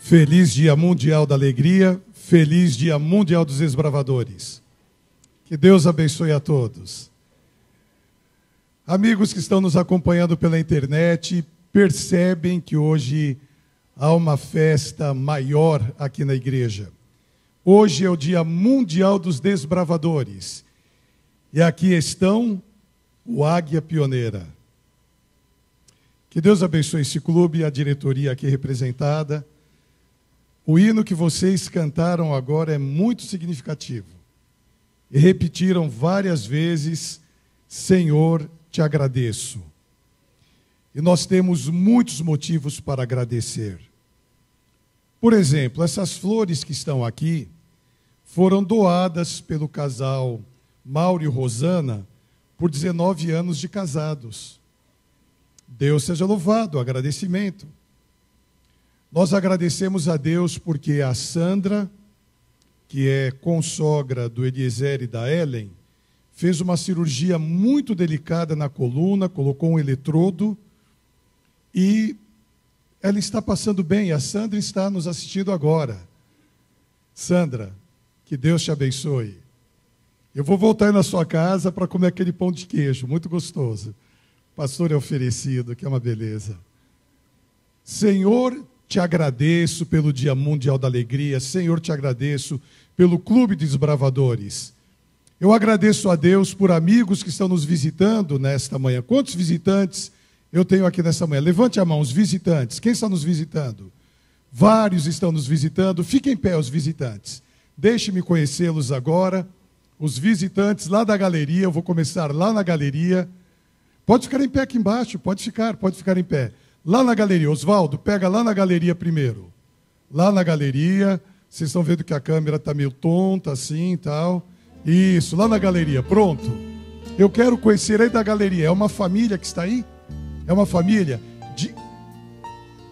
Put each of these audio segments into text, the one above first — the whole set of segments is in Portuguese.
Feliz Dia Mundial da Alegria, feliz Dia Mundial dos Desbravadores. Que Deus abençoe a todos. Amigos que estão nos acompanhando pela internet, percebem que hoje há uma festa maior aqui na igreja. Hoje é o Dia Mundial dos Desbravadores. E aqui estão o Águia Pioneira. Que Deus abençoe esse clube e a diretoria aqui representada. O hino que vocês cantaram agora é muito significativo. E repetiram várias vezes, Senhor, te agradeço. E nós temos muitos motivos para agradecer. Por exemplo, essas flores que estão aqui foram doadas pelo casal Mauro e Rosana por 19 anos de casados. Deus seja louvado, agradecimento. Nós agradecemos a Deus porque a Sandra, que é consogra do Eliezer e da Ellen, fez uma cirurgia muito delicada na coluna, colocou um eletrodo e ela está passando bem. A Sandra está nos assistindo agora. Sandra, que Deus te abençoe. Eu vou voltar aí na sua casa para comer aquele pão de queijo, muito gostoso. O pastor é oferecido, que é uma beleza. Senhor, te agradeço pelo Dia Mundial da Alegria. Senhor, te agradeço pelo Clube dos Desbravadores. Eu agradeço a Deus por amigos que estão nos visitando nesta manhã. Quantos visitantes eu tenho aqui nesta manhã? Levante a mão, os visitantes. Quem está nos visitando? Vários estão nos visitando. Fiquem em pé, os visitantes. Deixe-me conhecê-los agora. Os visitantes lá da galeria. Eu vou começar lá na galeria. Pode ficar em pé aqui embaixo. Pode ficar em pé. Lá na galeria, Oswaldo, pega lá na galeria primeiro. Lá na galeria, vocês estão vendo que a câmera está meio tonta assim e tal. Isso, lá na galeria, pronto. Eu quero conhecer aí da galeria. É uma família que está aí? É uma família?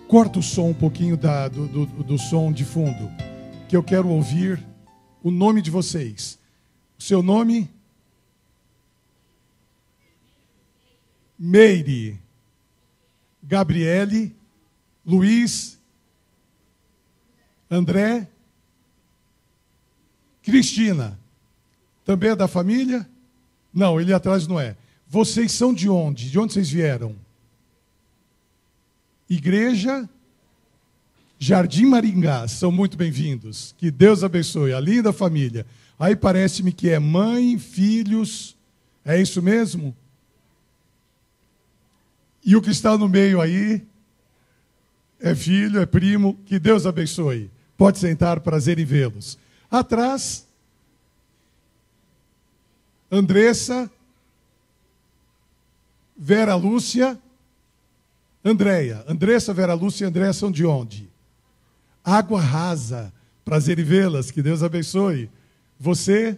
Corta o som um pouquinho do som de fundo, que eu quero ouvir o nome de vocês. O seu nome? Meire. Gabriele, Luiz, André, Cristina. Também é da família? Não, ele atrás não é. Vocês são de onde? De onde vocês vieram? Igreja Jardim Maringá. São muito bem-vindos. Que Deus abençoe. A linda família. Aí parece-me que é mãe, filhos. É isso mesmo? E o que está no meio aí é filho, é primo. Que Deus abençoe. Pode sentar, prazer em vê-los. Atrás, Andressa, Vera Lúcia, Andréia. Andressa, Vera Lúcia e Andréia são de onde? Água Rasa. Prazer em vê-las. Que Deus abençoe. Você,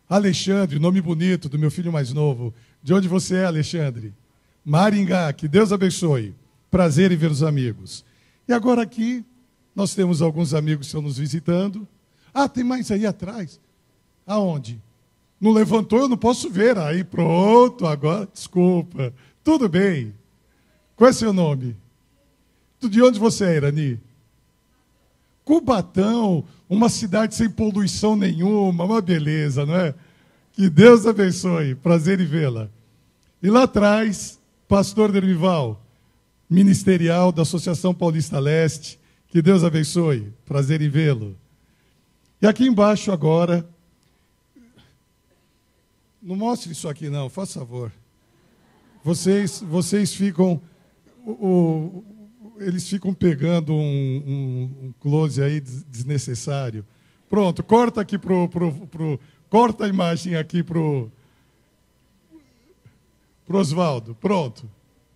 Alexandre, nome bonito do meu filho mais novo. De onde você é, Alexandre? Maringá, que Deus abençoe. Prazer em ver os amigos. E agora aqui, nós temos alguns amigos que estão nos visitando. Ah, tem mais aí atrás. Aonde? Não levantou, eu não posso ver. Aí, pronto, agora, desculpa. Tudo bem. Qual é seu nome? De onde você é, Irani? Cubatão, uma cidade sem poluição nenhuma, uma beleza, não é? Que Deus abençoe. Prazer em vê-la. E lá atrás, pastor Dermival, ministerial da Associação Paulista Leste, que Deus abençoe, prazer em vê-lo. E aqui embaixo agora, não mostre isso aqui não, faça favor. Vocês ficam, eles ficam pegando um close aí desnecessário. Pronto, corta aqui corta a imagem aqui pro Oswaldo, pronto.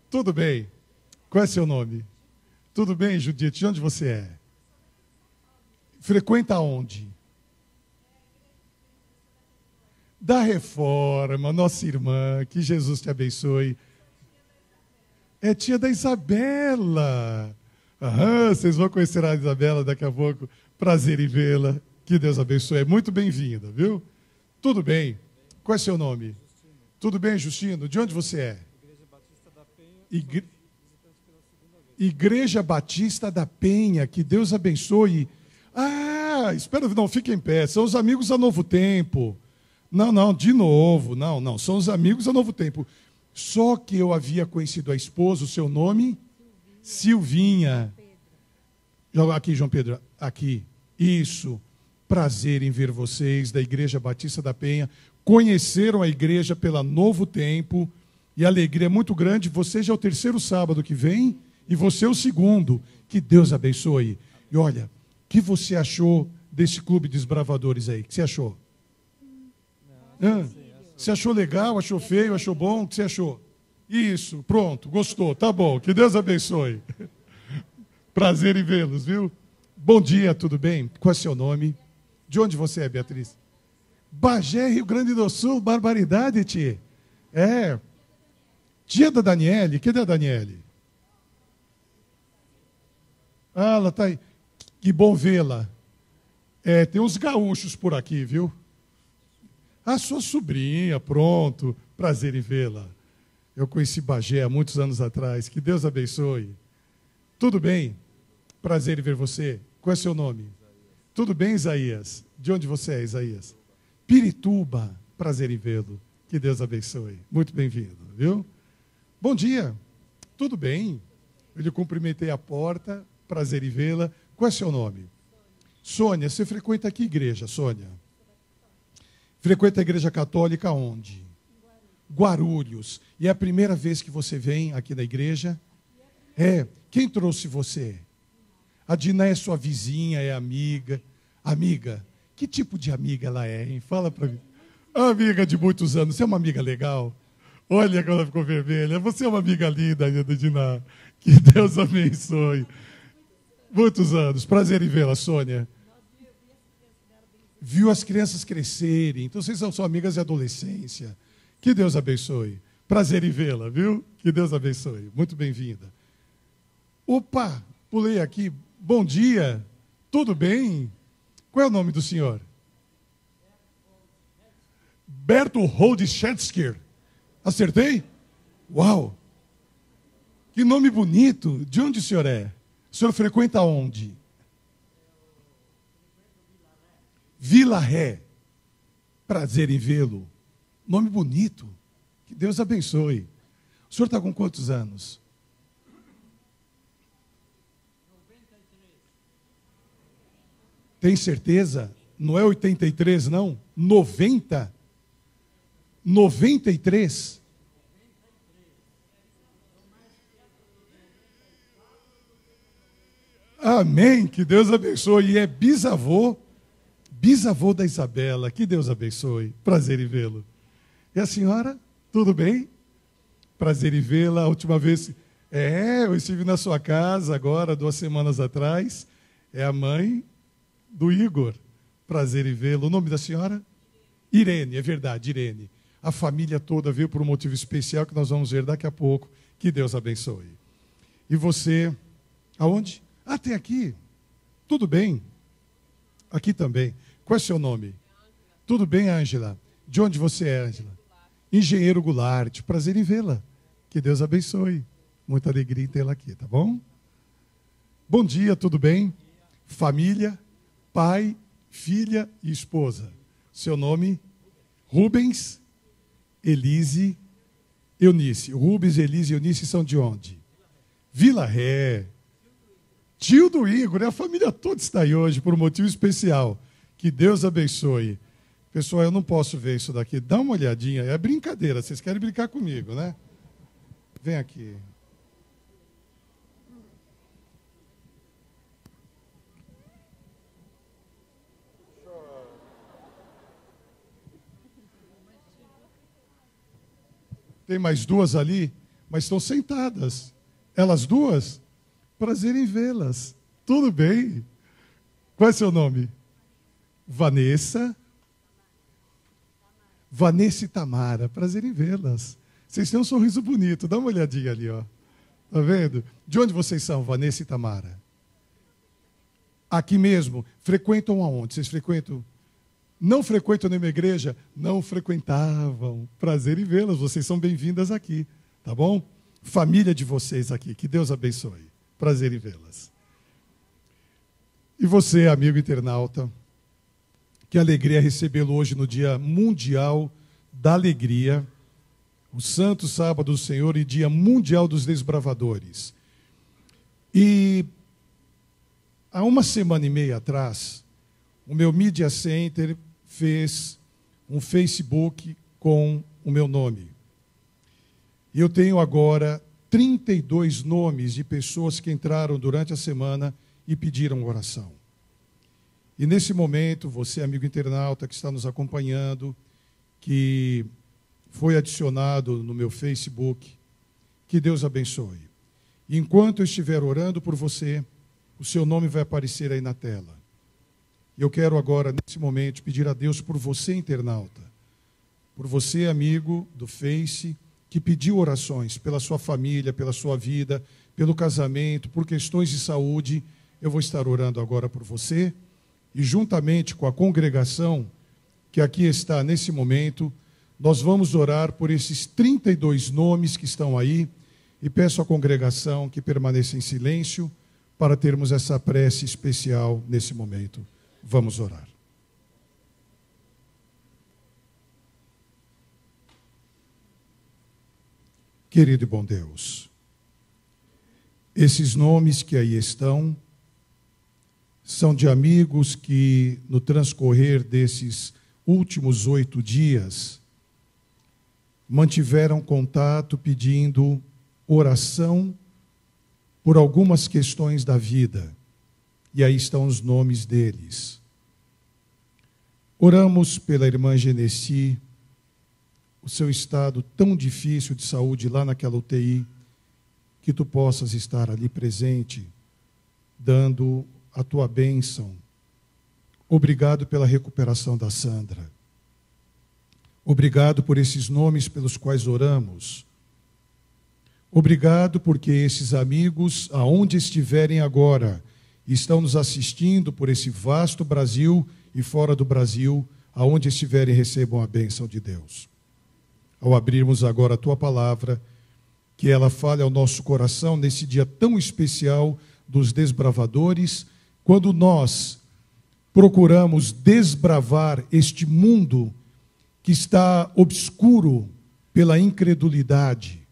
Tudo bem. Qual é seu nome? Tudo bem, Judite? De onde você é? Frequenta onde? Da Reforma, nossa irmã. Que Jesus te abençoe. É tia da Isabela. Aham, vocês vão conhecer a Isabela daqui a pouco. Prazer em vê-la. Que Deus abençoe. É muito bem-vinda, viu? Tudo bem. Qual é seu nome? Tudo bem, Justino? De onde você é? Igreja Batista da Penha. Igreja Batista da Penha, que Deus abençoe. Ah, espera, não, fique em pé. São os amigos da Novo Tempo. Não, de novo. Não, são os amigos da Novo Tempo. Só que eu havia conhecido a esposa, o seu nome? Silvinha. Aqui, João Pedro, aqui. Isso. Prazer em ver vocês da Igreja Batista da Penha. Conheceram a igreja pela Novo Tempo. E a alegria é muito grande. Você já é o terceiro sábado que vem e você é o segundo. Que Deus abençoe. E olha, o que você achou desse clube de desbravadores aí? O que você achou? Você achou legal? Achou feio? Achou bom? O que você achou? Isso, pronto, gostou. Tá bom, que Deus abençoe. Prazer em vê-los, viu? Bom dia, tudo bem? Qual é seu nome? De onde você é, Beatriz? Bagé, Rio Grande do Sul, barbaridade, tia. É. Tia da Daniele, cadê a Daniele? Ah, ela está aí. Que bom vê-la. É, tem uns gaúchos por aqui, viu? A sua sobrinha, pronto. Prazer em vê-la. Eu conheci Bagé há muitos anos atrás. Que Deus abençoe. Tudo bem? Prazer em ver você. Qual é seu nome? Tudo bem, Isaías? De onde você é, Isaías? Pirituba. Prazer em vê-lo. Que Deus abençoe. Muito bem-vindo, viu? Bom dia. Tudo bem? Eu lhe cumprimentei a porta. Prazer em vê-la. Qual é seu nome? Sônia. Você frequenta que igreja, Sônia? Frequenta a igreja católica onde? Guarulhos. E é a primeira vez que você vem aqui na igreja? É. Quem trouxe você? A Dina é sua vizinha, é amiga. Amiga? Que tipo de amiga ela é, hein? Fala para mim. Amiga de muitos anos. Você é uma amiga legal? Olha que ela ficou vermelha. Você é uma amiga linda, Dina. Que Deus abençoe. Muitos anos. Prazer em vê-la, Sônia. Viu as crianças crescerem. Então, vocês são amigas de adolescência. Que Deus abençoe. Prazer em vê-la, viu? Que Deus abençoe. Muito bem-vinda. Opa, pulei aqui. Bom dia. Tudo bem? Qual é o nome do senhor? Berto Holdschetsker. Acertei? Uau! Que nome bonito. De onde o senhor é? O senhor frequenta onde? Vila Ré. Prazer em vê-lo. Nome bonito. Que Deus abençoe. O senhor está com quantos anos? 93. Tem certeza? Não é 83, não? 90? 93? Amém. Que Deus abençoe. E é bisavô da Isabela. Que Deus abençoe. Prazer em vê-lo. E a senhora? Tudo bem? Prazer em vê-la. A última vez... eu estive na sua casa agora, 2 semanas atrás. É a mãe do Igor. Prazer em vê-lo. O nome da senhora? Irene, é verdade, Irene. A família toda veio por um motivo especial que nós vamos ver daqui a pouco. Que Deus abençoe. E você, aonde? Ah, tem aqui. Tudo bem. Aqui também. Qual é o seu nome? Tudo bem, Ângela? De onde você é, Ângela? Engenheiro Goulart. Prazer em vê-la. Que Deus abençoe. Muita alegria em tê-la aqui, tá bom? Bom dia, tudo bem? Família, pai, filha e esposa. Seu nome? Rubens, Elise, Eunice. Rubens, Elise e Eunice são de onde? Vila Ré. Tio do Igor, a família toda está aí hoje por um motivo especial. Que Deus abençoe. Pessoal, eu não posso ver isso daqui. Dá uma olhadinha. É brincadeira. Vocês querem brincar comigo, né? Vem aqui. Tem mais 2 ali, mas estão sentadas. Elas 2? Prazer em vê-las. Tudo bem? Qual é seu nome? Vanessa. Vanessa e Tamara. Prazer em vê-las. Vocês têm um sorriso bonito. Dá uma olhadinha ali, ó. Tá vendo? De onde vocês são, Vanessa e Tamara? Aqui mesmo. Frequentam aonde? Vocês frequentam? Não frequentam nenhuma igreja? Não frequentavam. Prazer em vê-las. Vocês são bem-vindas aqui. Tá bom? Família de vocês aqui. Que Deus abençoe. Prazer em vê-las. E você, amigo internauta, que alegria recebê-lo hoje no Dia Mundial da Alegria, o Santo Sábado do Senhor e Dia Mundial dos Desbravadores. E há uma semana e meia atrás, o meu Media Center fez um Facebook com o meu nome. E eu tenho agora 32 nomes de pessoas que entraram durante a semana e pediram oração. E nesse momento, você, amigo internauta que está nos acompanhando, que foi adicionado no meu Facebook, que Deus abençoe. Enquanto eu estiver orando por você, o seu nome vai aparecer aí na tela. E eu quero agora, nesse momento, pedir a Deus por você, internauta, por você, amigo do Face, que pediu orações pela sua família, pela sua vida, pelo casamento, por questões de saúde. Eu vou estar orando agora por você e, juntamente com a congregação que aqui está nesse momento, nós vamos orar por esses 32 nomes que estão aí e peço à congregação que permaneça em silêncio para termos essa prece especial nesse momento. Vamos orar. Querido e bom Deus, esses nomes que aí estão são de amigos que, no transcorrer desses últimos 8 dias, mantiveram contato pedindo oração por algumas questões da vida. E aí estão os nomes deles. Oramos pela irmã Genesi, o seu estado tão difícil de saúde lá naquela UTI, que tu possas estar ali presente, dando a tua bênção. Obrigado pela recuperação da Sandra. Obrigado por esses nomes pelos quais oramos. Obrigado porque esses amigos, aonde estiverem agora, estão nos assistindo por esse vasto Brasil e fora do Brasil, aonde estiverem, recebam a bênção de Deus. Ao abrirmos agora a tua palavra, que ela fale ao nosso coração nesse dia tão especial dos desbravadores, quando nós procuramos desbravar este mundo que está obscuro pela incredulidade,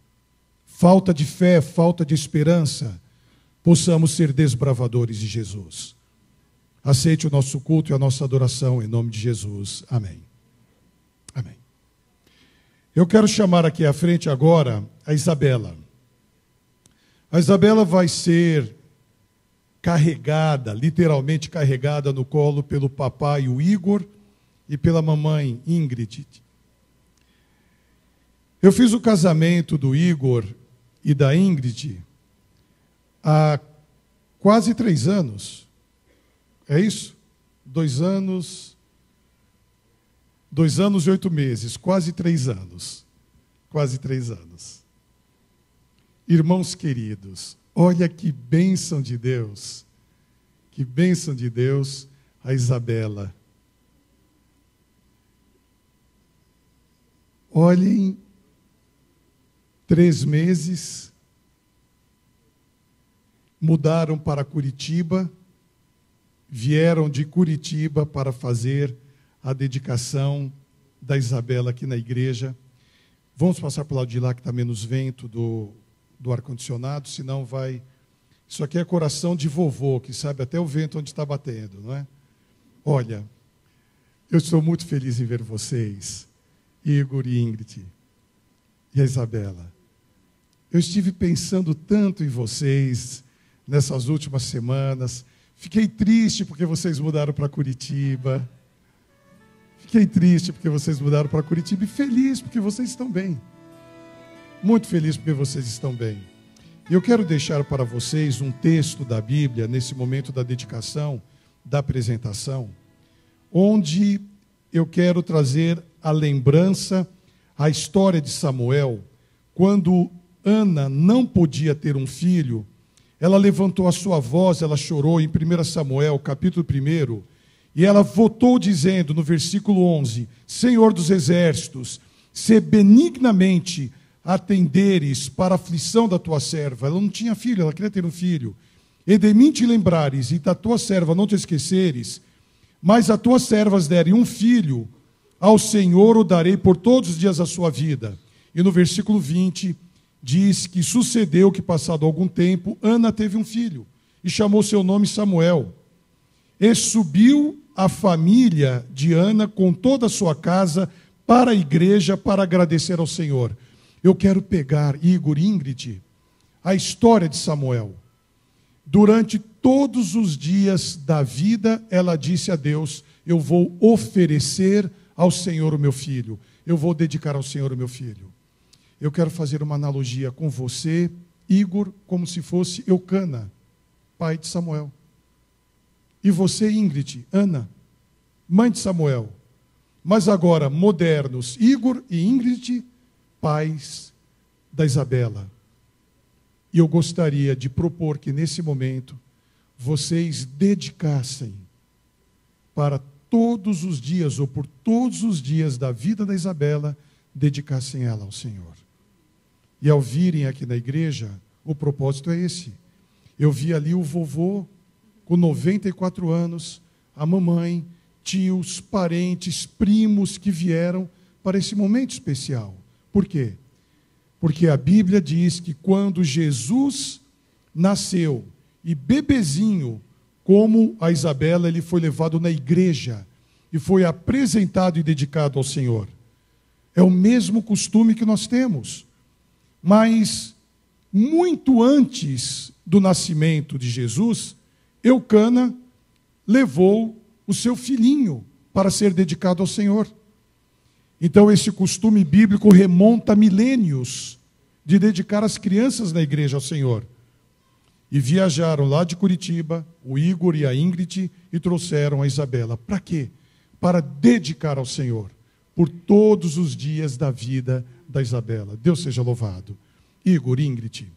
falta de fé, falta de esperança, possamos ser desbravadores de Jesus. Aceite o nosso culto e a nossa adoração em nome de Jesus. Amém. Amém. Eu quero chamar aqui à frente agora a Isabela. A Isabela vai ser carregada, literalmente carregada no colo pelo papai, o Igor, e pela mamãe, Ingrid. Eu fiz o casamento do Igor e da Ingrid há quase 3 anos. É isso? 2 anos... 2 anos e 8 meses, quase 3 anos. Quase 3 anos. Irmãos queridos, olha que bênção de Deus. Que bênção de Deus, a Isabela. Olhem, 3 meses, mudaram para Curitiba, vieram de Curitiba para fazer a dedicação da Isabela aqui na igreja. Vamos passar para o lado de lá que está menos vento do ar-condicionado, senão vai... Isso aqui é coração de vovô, que sabe até o vento onde está batendo, não é? Olha, eu estou muito feliz em ver vocês, Igor e Ingrid, e a Isabela. Eu estive pensando tanto em vocês nessas últimas semanas. Fiquei triste porque vocês mudaram para Curitiba. Fiquei triste porque vocês mudaram para Curitiba e feliz porque vocês estão bem. Muito feliz porque vocês estão bem. E eu quero deixar para vocês um texto da Bíblia, nesse momento da dedicação, da apresentação, onde eu quero trazer a lembrança, a história de Samuel, quando Ana não podia ter um filho, ela levantou a sua voz, ela chorou em 1 Samuel, capítulo 1, e ela votou dizendo, no versículo 11, Senhor dos exércitos, se benignamente atenderes para a aflição da tua serva. Ela não tinha filho, ela queria ter um filho. E de mim te lembrares, e da tua serva não te esqueceres, mas a tuas servas derem um filho, ao Senhor o darei por todos os dias da sua vida. E no versículo 20, diz que sucedeu que, passado algum tempo, Ana teve um filho, e chamou seu nome Samuel. E subiu a família de Ana com toda a sua casa para a igreja para agradecer ao Senhor. Eu quero pegar, Igor e Ingrid, a história de Samuel. Durante todos os dias da vida, ela disse a Deus: eu vou oferecer ao Senhor o meu filho. Eu vou dedicar ao Senhor o meu filho. Eu quero fazer uma analogia com você, Igor, como se fosse Eucana, pai de Samuel. E você, Ingrid, Ana, mãe de Samuel. Mas agora, modernos, Igor e Ingrid, pais da Isabela. E eu gostaria de propor que, nesse momento, vocês dedicassem para todos os dias, ou por todos os dias da vida da Isabela, dedicassem ela ao Senhor. E ao virem aqui na igreja, o propósito é esse. Eu vi ali o vovô, com 94 anos, a mamãe, tios, parentes, primos que vieram para esse momento especial. Por quê? Porque a Bíblia diz que quando Jesus nasceu, e bebezinho, como a Isabela, ele foi levado na igreja e foi apresentado e dedicado ao Senhor. É o mesmo costume que nós temos. Mas, muito antes do nascimento de Jesus, Eucana levou o seu filhinho para ser dedicado ao Senhor. Então, esse costume bíblico remonta a milênios de dedicar as crianças na igreja ao Senhor. E viajaram lá de Curitiba, o Igor e a Ingrid, e trouxeram a Isabela. Para quê? Para dedicar ao Senhor, por todos os dias da vida da Isabela. Deus seja louvado. Igor, Ingrid,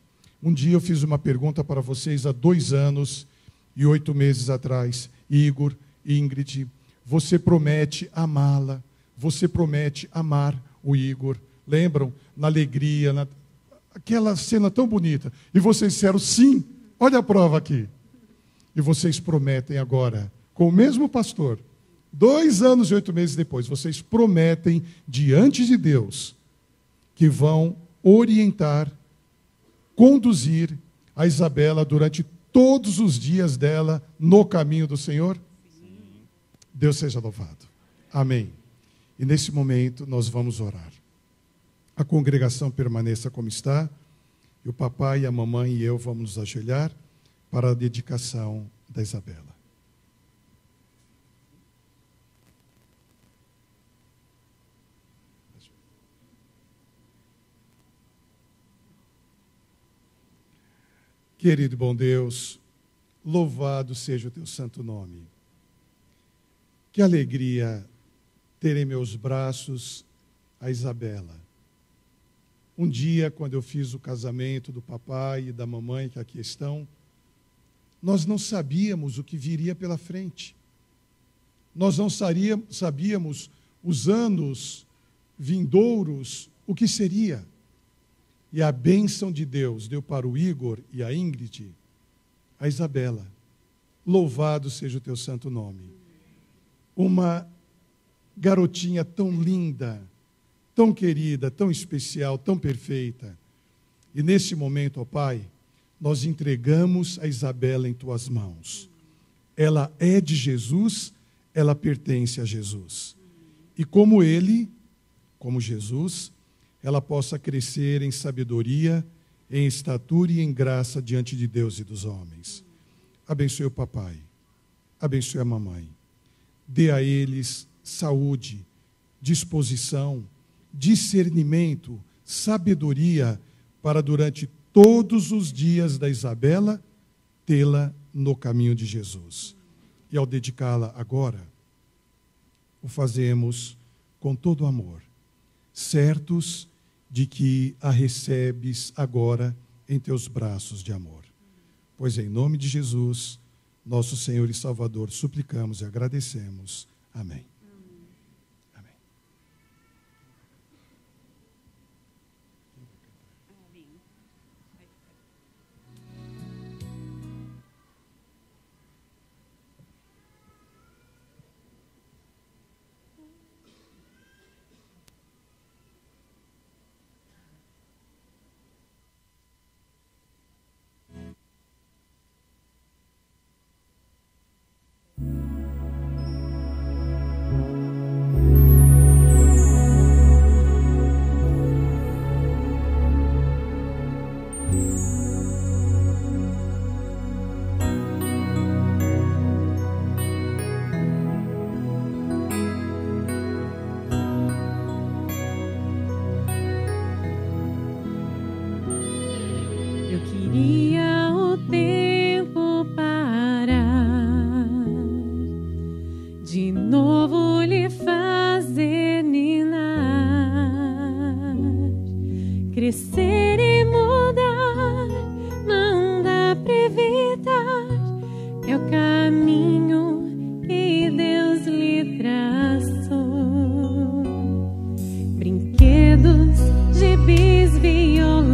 um dia eu fiz uma pergunta para vocês há 2 anos e 8 meses atrás. Igor, Ingrid, você promete amá-la, você promete amar o Igor. Lembram? Na alegria, aquela cena tão bonita. E vocês disseram sim. Olha a prova aqui. E vocês prometem agora, com o mesmo pastor, 2 anos e 8 meses depois, vocês prometem diante de Deus que vão orientar, conduzir a Isabela durante todos os dias dela no caminho do Senhor? Sim. Deus seja louvado. Amém. E nesse momento nós vamos orar. A congregação permaneça como está, e o papai, a mamãe e eu vamos nos ajoelhar para a dedicação da Isabela. Querido e bom Deus, louvado seja o teu santo nome. Que alegria ter em meus braços a Isabela. Um dia, quando eu fiz o casamento do papai e da mamãe que aqui estão, nós não sabíamos o que viria pela frente. Nós não sabíamos os anos vindouros, o que seria. E a bênção de Deus deu para o Igor e a Ingrid, a Isabela. Louvado seja o teu santo nome. Uma garotinha tão linda, tão querida, tão especial, tão perfeita. E nesse momento, ó Pai, nós entregamos a Isabela em tuas mãos. Ela é de Jesus, ela pertence a Jesus. E como ele, como Jesus, ela possa crescer em sabedoria, em estatura e em graça diante de Deus e dos homens. Abençoe o papai, abençoe a mamãe. Dê a eles saúde, disposição, discernimento, sabedoria, para durante todos os dias da Isabela, tê-la no caminho de Jesus. E ao dedicá-la agora, o fazemos com todo amor, certos de que a recebes agora em teus braços de amor. Pois em nome de Jesus, nosso Senhor e Salvador, suplicamos e agradecemos. Amém. Amém. Queria o tempo parar, de novo lhe fazer ninar, crescer e mudar, não dá pra evitar, é o caminho que Deus lhe traçou. Brinquedos, gibis, violão,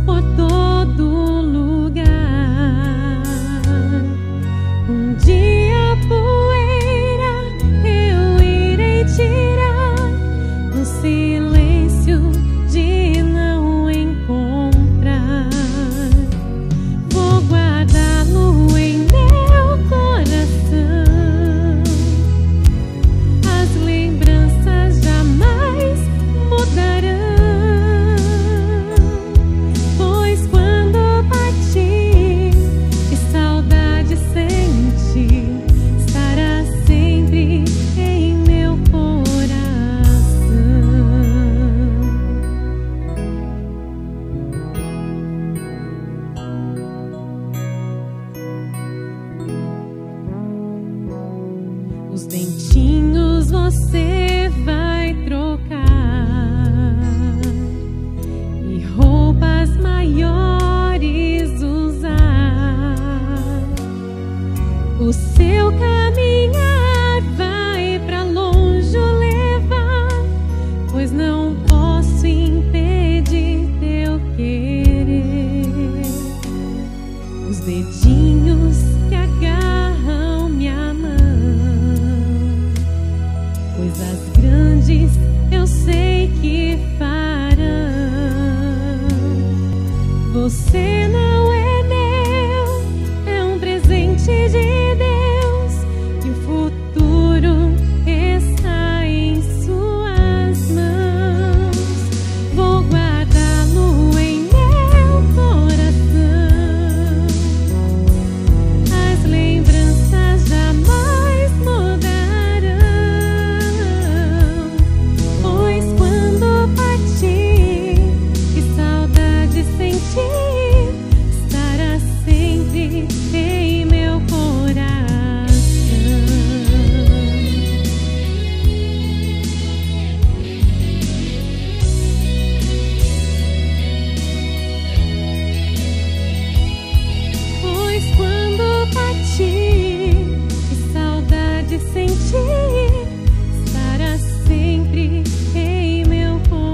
por todo lugar. Um dia a poeira eu irei tirar, no silêncio de não encontrar. Vou guardá-lo em meu coração. As lembranças jamais mudarão. Os dentinhos você vai trocar e roupas maiores usar. O seu caminhar vai pra longe levar, pois não posso impedir teu querer. Os dedinhos que agarram minha mão, coisas grandes eu sei que farão. Você não é meu, é um presente de Deus, e o futuro está em suas mãos. Vou guardá-lo em meu coração. As lembranças jamais mudarão, pois quando partir, que saudade sentir, estará sempre em meu coração. Pois quando partir, que saudade sentir, estará sempre em meu coração.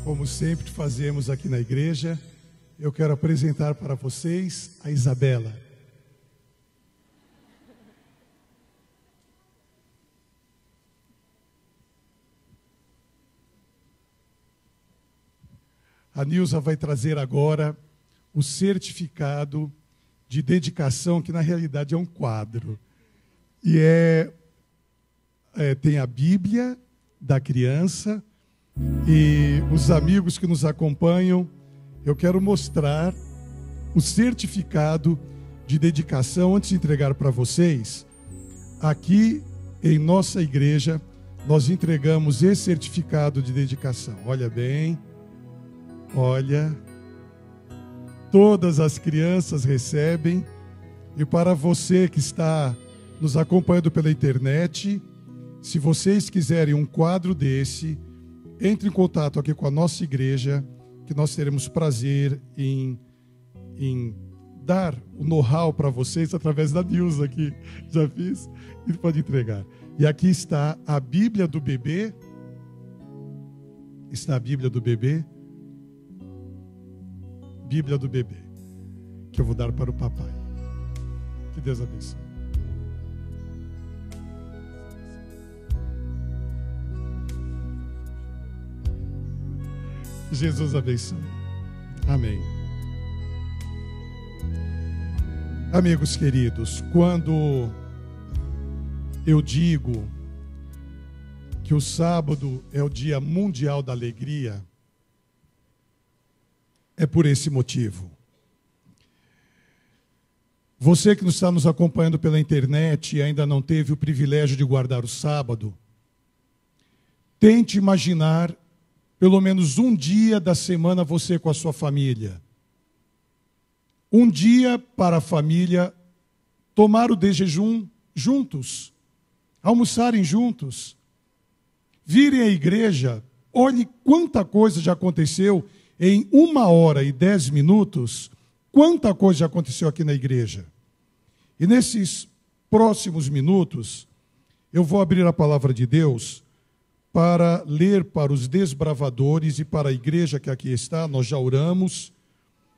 Como sempre fazemos aqui na igreja, eu quero apresentar para vocês a Isabela. A Nilza vai trazer agora o certificado de dedicação, que na realidade é um quadro. E tem a Bíblia da criança. E os amigos que nos acompanham, eu quero mostrar o certificado de dedicação. Antes de entregar para vocês, aqui em nossa igreja, nós entregamos esse certificado de dedicação. Olha bem, olha, todas as crianças recebem. E para você que está nos acompanhando pela internet, se vocês quiserem um quadro desse, entre em contato aqui com a nossa igreja, que nós teremos prazer em dar o know-how para vocês através da Nilza aqui. Já fiz e pode entregar. E aqui está a Bíblia do bebê. Está a Bíblia do bebê. Bíblia do bebê, que eu vou dar para o papai. Que Deus abençoe. Jesus abençoe. Amém. Amigos queridos, quando eu digo que o sábado é o Dia Mundial da Alegria, é por esse motivo. Você que está nos acompanhando pela internet e ainda não teve o privilégio de guardar o sábado, tente imaginar pelo menos um dia da semana você com a sua família. Um dia para a família tomar o jejum juntos, almoçarem juntos, virem à igreja. Olhe quanta coisa já aconteceu em 1h10, quanta coisa já aconteceu aqui na igreja. E nesses próximos minutos, eu vou abrir a palavra de Deus para ler para os desbravadores e para a igreja que aqui está. Nós já oramos,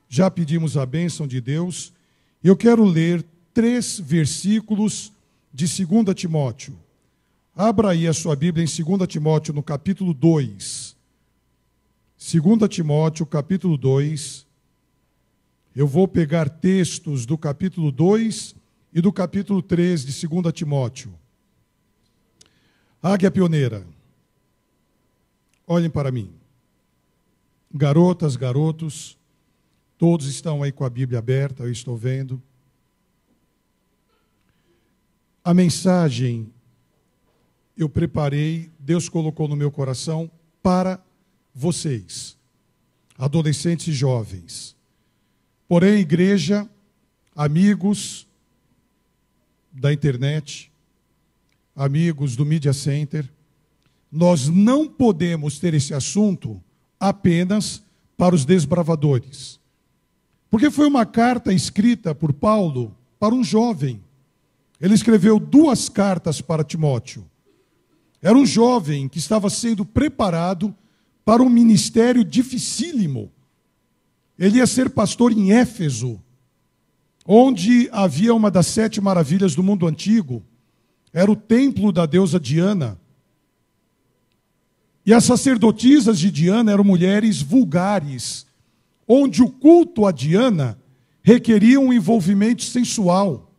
já pedimos a bênção de Deus. Eu quero ler 3 versículos de 2 Timóteo. Abra aí a sua Bíblia em 2 Timóteo, no capítulo 2. 2 Timóteo, capítulo 2. Eu vou pegar textos do capítulo 2 e do capítulo 3 de 2 Timóteo. Águia pioneira, olhem para mim. Garotas, garotos, todos estão aí com a Bíblia aberta, eu estou vendo. A mensagem eu preparei, Deus colocou no meu coração para vocês, adolescentes e jovens. Porém, igreja, amigos da internet, amigos do Media Center, nós não podemos ter esse assunto apenas para os desbravadores. Porque foi uma carta escrita por Paulo para um jovem. Ele escreveu 2 cartas para Timóteo. Era um jovem que estava sendo preparado para um ministério dificílimo. Ele ia ser pastor em Éfeso, onde havia uma das 7 maravilhas do mundo antigo. Era o templo da deusa Diana. E as sacerdotisas de Diana eram mulheres vulgares, onde o culto a Diana requeria um envolvimento sensual.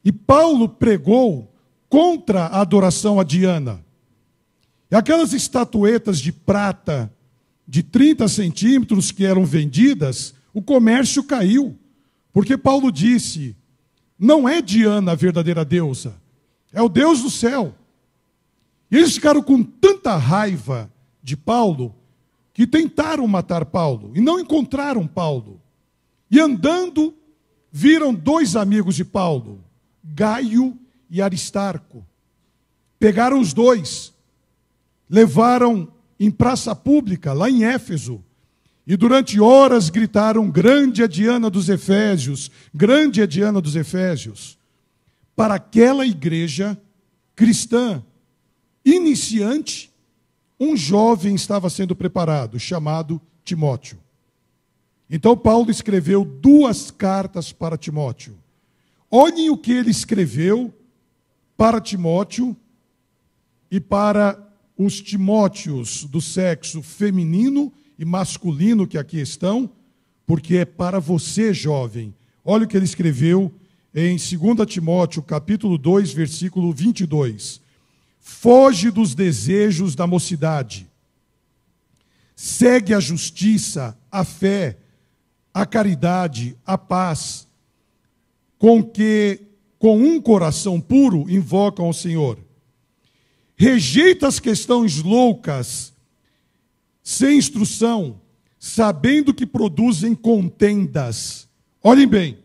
E Paulo pregou contra a adoração a Diana. E aquelas estatuetas de prata de 30 centímetros que eram vendidas, o comércio caiu. Porque Paulo disse, não é Diana a verdadeira deusa, é o Deus do céu. E eles ficaram com tanta raiva de Paulo, que tentaram matar Paulo, e não encontraram Paulo. E andando, viram 2 amigos de Paulo, Gaio e Aristarco. Pegaram os 2, levaram em praça pública, lá em Éfeso, e durante horas gritaram, grande é Diana dos Efésios, grande é Diana dos Efésios. Para aquela igreja cristã, iniciante, um jovem estava sendo preparado, chamado Timóteo. Então Paulo escreveu 2 cartas para Timóteo. Olhem o que ele escreveu para Timóteo e para os Timóteos do sexo feminino e masculino que aqui estão, porque é para você, jovem. Olha o que ele escreveu em 2 Timóteo, capítulo 2, versículo 22. Foge dos desejos da mocidade. Segue a justiça, a fé, a caridade, a paz, com um coração puro invocam ao Senhor. Rejeita as questões loucas, sem instrução, sabendo que produzem contendas. Olhem bem.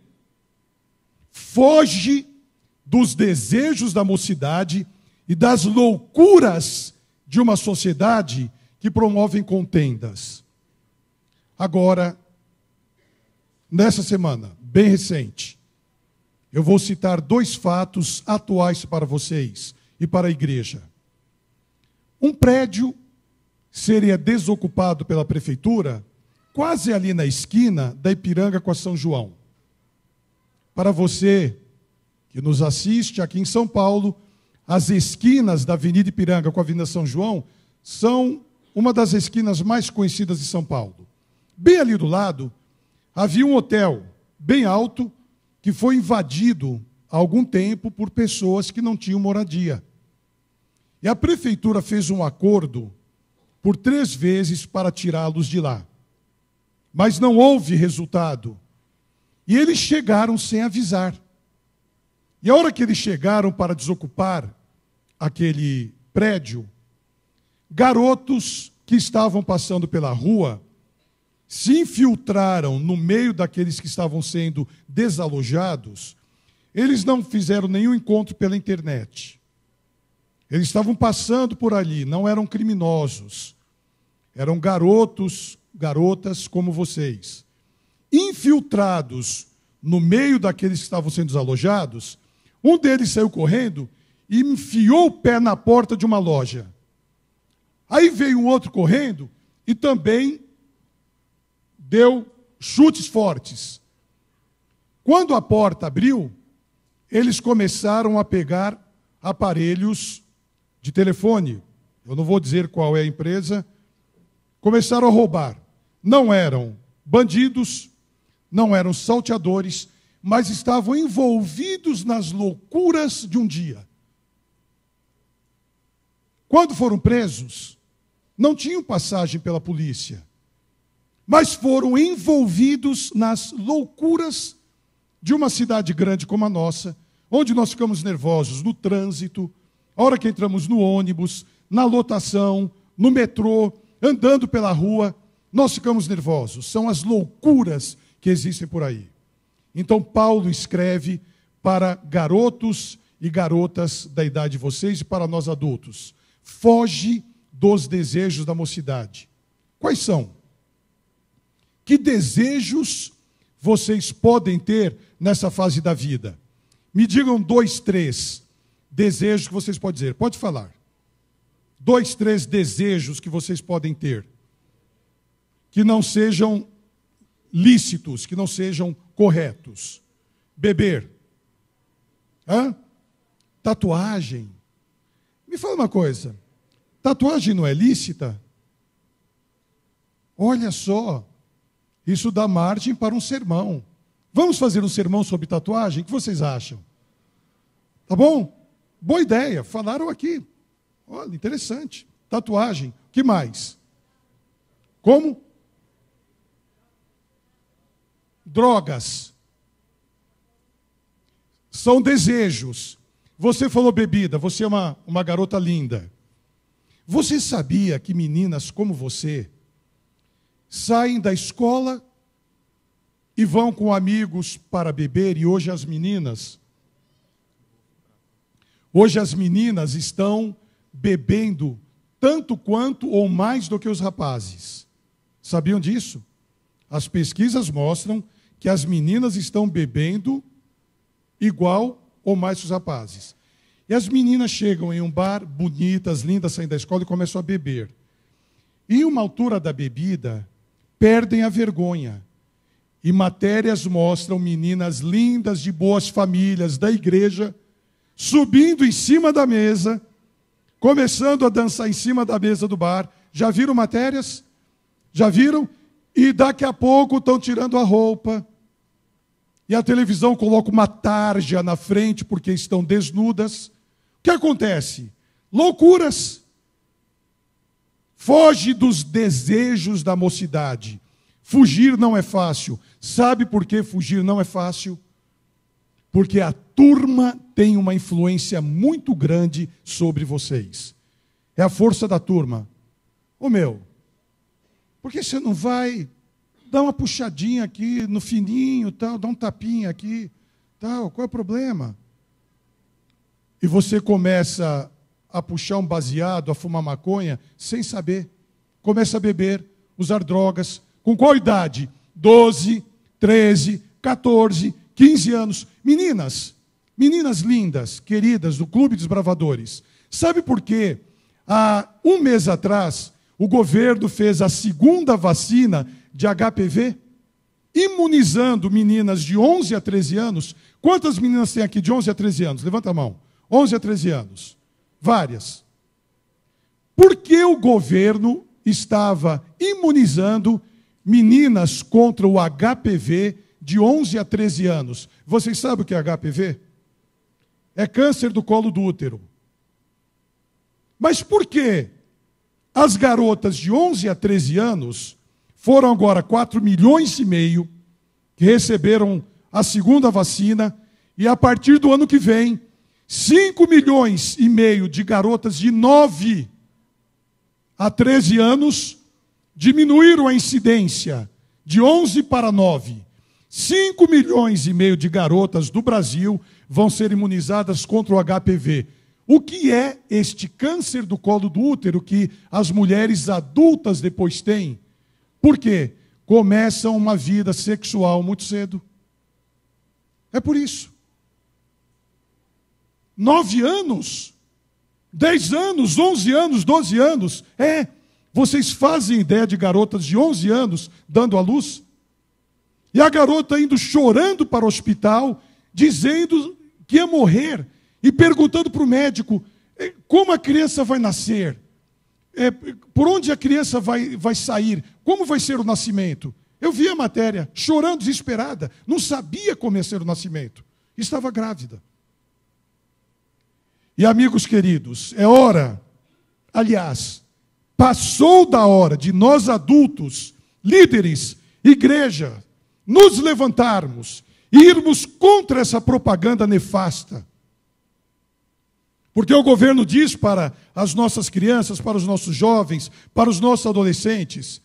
Foge dos desejos da mocidade e das loucuras de uma sociedade que promovem contendas. Agora, nessa semana, bem recente, eu vou citar 2 fatos atuais para vocês e para a igreja. Um prédio seria desocupado pela prefeitura, quase ali na esquina da Ipiranga com a São João. Para você que nos assiste aqui em São Paulo, as esquinas da Avenida Ipiranga com a Avenida São João são uma das esquinas mais conhecidas de São Paulo. Bem ali do lado, havia um hotel bem alto que foi invadido há algum tempo por pessoas que não tinham moradia. E a prefeitura fez um acordo por 3 vezes para tirá-los de lá. Mas não houve resultado. E eles chegaram sem avisar. E a hora que eles chegaram para desocupar aquele prédio, garotos que estavam passando pela rua se infiltraram no meio daqueles que estavam sendo desalojados. Eles não fizeram nenhum encontro pela internet. Eles estavam passando por ali, não eram criminosos. Eram garotos, garotas como vocês. Infiltrados no meio daqueles que estavam sendo desalojados, um deles saiu correndo e enfiou o pé na porta de uma loja. Aí veio um outro correndo e também deu chutes fortes. Quando a porta abriu, eles começaram a pegar aparelhos de telefone. Eu não vou dizer qual é a empresa. Começaram a roubar. Não eram bandidos, não eram salteadores, mas estavam envolvidos nas loucuras de um dia. Quando foram presos, não tinham passagem pela polícia, mas foram envolvidos nas loucuras de uma cidade grande como a nossa, onde nós ficamos nervosos no trânsito, a hora que entramos no ônibus, na lotação, no metrô, andando pela rua, nós ficamos nervosos. São as loucuras que existem por aí. Então Paulo escreve para garotos e garotas da idade de vocês e para nós adultos. Foge dos desejos da mocidade. Quais são? Que desejos vocês podem ter nessa fase da vida? Me digam 2, 3 desejos que vocês podem dizer. Pode falar. 2, 3 desejos que vocês podem ter. Que não sejam lícitos, que não sejam corretos. Beber. Tatuagem. Me fala uma coisa. Tatuagem não é lícita? Olha só. Isso dá margem para um sermão. Vamos fazer um sermão sobre tatuagem? O que vocês acham? Tá bom? Boa ideia. Falaram aqui. Olha, interessante. Tatuagem. O que mais? Como? Drogas. São desejos. Você falou bebida. Você é uma garota linda. Você sabia que meninas como você saem da escola e vão com amigos para beber, e hoje as meninas estão bebendo tanto quanto ou mais do que os rapazes. Sabiam disso? As pesquisas mostram que as meninas estão bebendo igual ou mais que os rapazes. E as meninas chegam em um bar, bonitas, lindas, saem da escola e começam a beber. E em uma altura da bebida, perdem a vergonha. E matérias mostram meninas lindas, de boas famílias, da igreja, subindo em cima da mesa, começando a dançar em cima da mesa do bar. Já viram matérias? Já viram? E daqui a pouco estão tirando a roupa. E a televisão coloca uma tarja na frente porque estão desnudas. O que acontece? Loucuras. Foge dos desejos da mocidade. Fugir não é fácil. Sabe por que fugir não é fácil? Porque a turma tem uma influência muito grande sobre vocês. É a força da turma. Ô meu, por que você não vai dar uma puxadinha aqui no fininho, tal, dar um tapinha aqui, tal, qual é o problema? E você começa a puxar um baseado, a fumar maconha, sem saber. Começa a beber, usar drogas. Com qual idade? 12, 13, 14, 15 anos. Meninas lindas, queridas, do Clube dos Bravadores. Sabe por quê? Há um mês atrás, o governo fez a 2ª vacina de HPV, imunizando meninas de 11 a 13 anos. Quantas meninas tem aqui de 11 a 13 anos? Levanta a mão. 11 a 13 anos. Várias. Por que o governo estava imunizando meninas contra o HPV de 11 a 13 anos. Vocês sabem o que é HPV? É câncer do colo do útero. Mas por que as garotas de 11 a 13 anos foram agora 4,5 milhões que receberam a segunda vacina, e a partir do ano que vem, 5,5 milhões de garotas de 9 a 13 anos diminuíram a incidência de 11 para 9. 5,5 milhões de garotas do Brasil vão ser imunizadas contra o HPV. O que é este câncer do colo do útero que as mulheres adultas depois têm? Por quê? Começam uma vida sexual muito cedo. É por isso. 9 anos, 10 anos, 11 anos, 12 anos. Vocês fazem ideia de garotas de 11 anos dando à luz? E a garota indo chorando para o hospital, dizendo que ia morrer, e perguntando para o médico como a criança vai nascer, por onde a criança vai sair, como vai ser o nascimento. Eu vi a matéria, chorando, desesperada, não sabia como ia ser o nascimento, estava grávida. E amigos queridos, é hora, aliás, passou da hora de nós adultos, líderes, igreja, nos levantarmos e irmos contra essa propaganda nefasta. Porque o governo diz para as nossas crianças, para os nossos jovens, para os nossos adolescentes: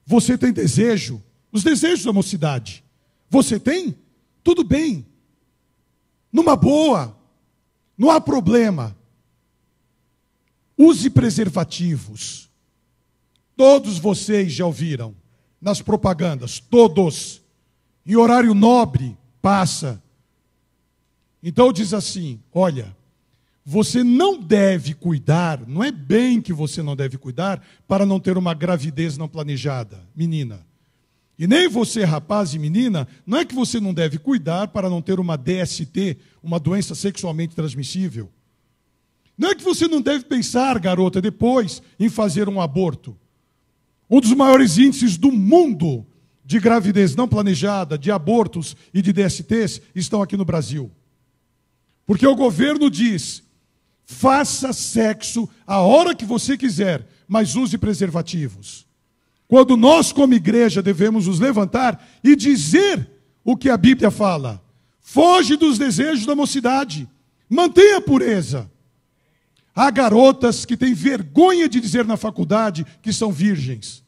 você tem desejo, os desejos da mocidade. Você tem? Tudo bem. Numa boa, não há problema. Use preservativos. Todos vocês já ouviram nas propagandas, todos. Em horário nobre, passa. Então diz assim: olha, você não deve cuidar, não é bem que você não deve cuidar para não ter uma gravidez não planejada, menina. E nem você, rapaz e menina, não é que você não deve cuidar para não ter uma DST, uma doença sexualmente transmissível. Não é que você não deve pensar, garota, depois em fazer um aborto. Um dos maiores índices do mundo de gravidez não planejada, de abortos e de DSTs estão aqui no Brasil. Porque o governo diz: faça sexo a hora que você quiser, mas use preservativos. Quando nós, como igreja, devemos nos levantar e dizer o que a Bíblia fala: foge dos desejos da mocidade, mantenha a pureza. Há garotas que têm vergonha de dizer na faculdade que são virgens,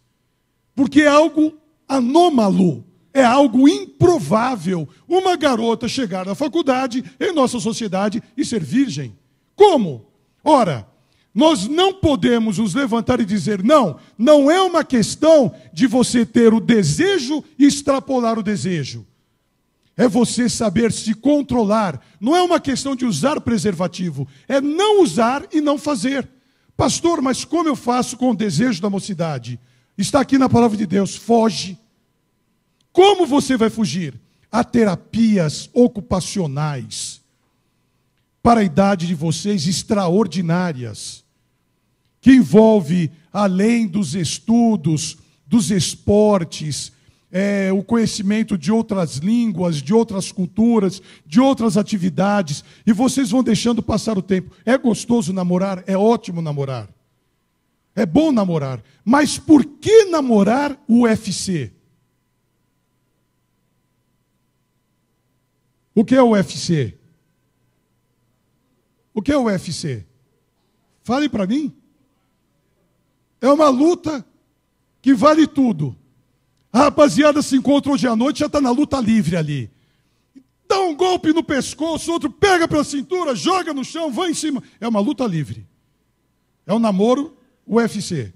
porque é algo anômalo, é algo improvável uma garota chegar na faculdade, em nossa sociedade, e ser virgem. Como? Ora, nós não podemos nos levantar e dizer: não é uma questão de você ter o desejo e extrapolar o desejo. É você saber se controlar. Não é uma questão de usar preservativo, é não usar e não fazer. Pastor, mas como eu faço com o desejo da mocidade? Está aqui na palavra de Deus: foge. Como você vai fugir? Há terapias ocupacionais para a idade de vocês extraordinárias, que envolve, além dos estudos, dos esportes, o conhecimento de outras línguas, de outras culturas, de outras atividades, e vocês vão deixando passar o tempo. É gostoso namorar? É ótimo namorar. É bom namorar. Mas por que namorar o UFC? O que é o UFC? O que é o UFC? Fale para mim. É uma luta que vale tudo. A rapaziada se encontra hoje à noite, já está na luta livre ali. Dá um golpe no pescoço, outro pega pela cintura, joga no chão, vai em cima. É uma luta livre. É um namoro UFC.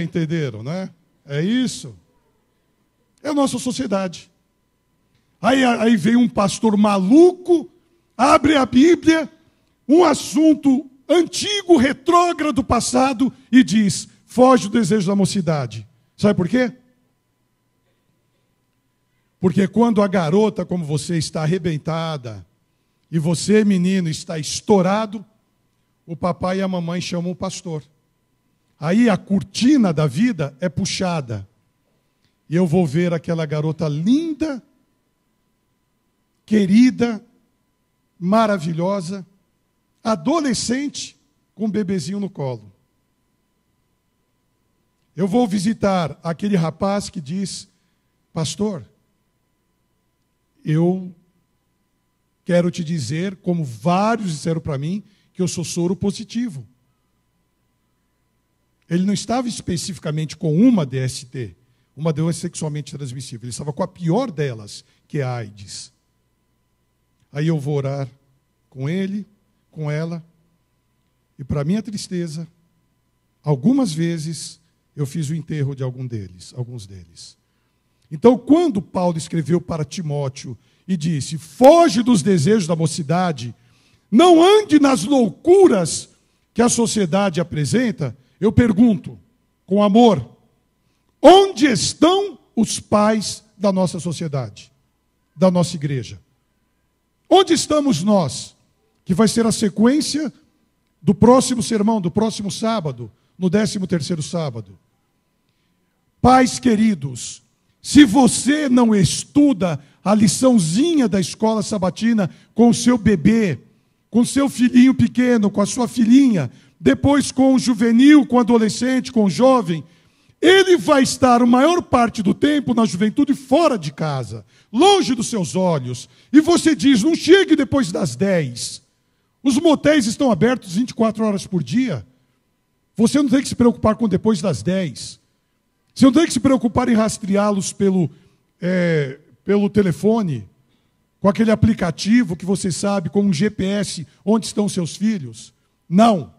Entenderam, né? É isso. É a nossa sociedade. Aí vem um pastor maluco, abre a Bíblia, um assunto antigo, retrógrado, passado, e diz: foge do desejo da mocidade. Sabe por quê? Porque quando a garota, como você, está arrebentada, e você, menino, está estourado, o papai e a mamãe chamam o pastor. Aí a cortina da vida é puxada. E eu vou ver aquela garota linda, querida, maravilhosa, adolescente, com um bebezinho no colo. Eu vou visitar aquele rapaz que diz: pastor, eu quero te dizer, como vários disseram para mim, que eu sou soro positivo. Ele não estava especificamente com uma DST, uma doença sexualmente transmissível. Ele estava com a pior delas, que é a AIDS. Aí eu vou orar com ele, com ela, e para minha tristeza, algumas vezes eu fiz o enterro de alguns deles. Então, quando Paulo escreveu para Timóteo e disse: foge dos desejos da mocidade, não ande nas loucuras que a sociedade apresenta, eu pergunto, com amor, onde estão os pais da nossa sociedade, da nossa igreja? Onde estamos nós? Que vai ser a sequência do próximo sermão, do próximo sábado, no 13º sábado. Pais queridos, se você não estuda a liçãozinha da escola sabatina com o seu bebê, com o seu filhinho pequeno, com a sua filhinha, depois com o juvenil, com o adolescente, com o jovem, ele vai estar a maior parte do tempo na juventude fora de casa, longe dos seus olhos. E você diz: não chegue depois das 10. Os motéis estão abertos 24 horas por dia. Você não tem que se preocupar com depois das 10. Você não tem que se preocupar em rastreá-los pelo telefone, com aquele aplicativo que você sabe, com um GPS, onde estão seus filhos. Não.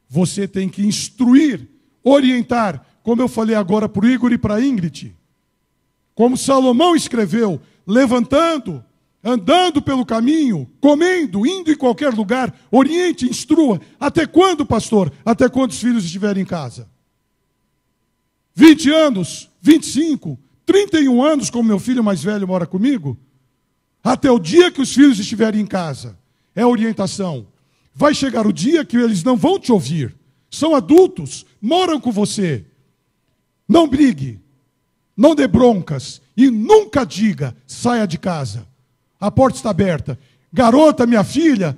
Você tem que instruir, orientar, como eu falei agora para o Igor e para a Ingrid. Como Salomão escreveu: levantando, andando pelo caminho, comendo, indo em qualquer lugar, oriente, instrua. Até quando, pastor? Até quando os filhos estiverem em casa? 20 anos, 25, 31 anos, como meu filho mais velho mora comigo? Até o dia que os filhos estiverem em casa. É orientação. Vai chegar o dia que eles não vão te ouvir. São adultos, moram com você. Não brigue, não dê broncas e nunca diga: saia de casa. A porta está aberta. Garota, minha filha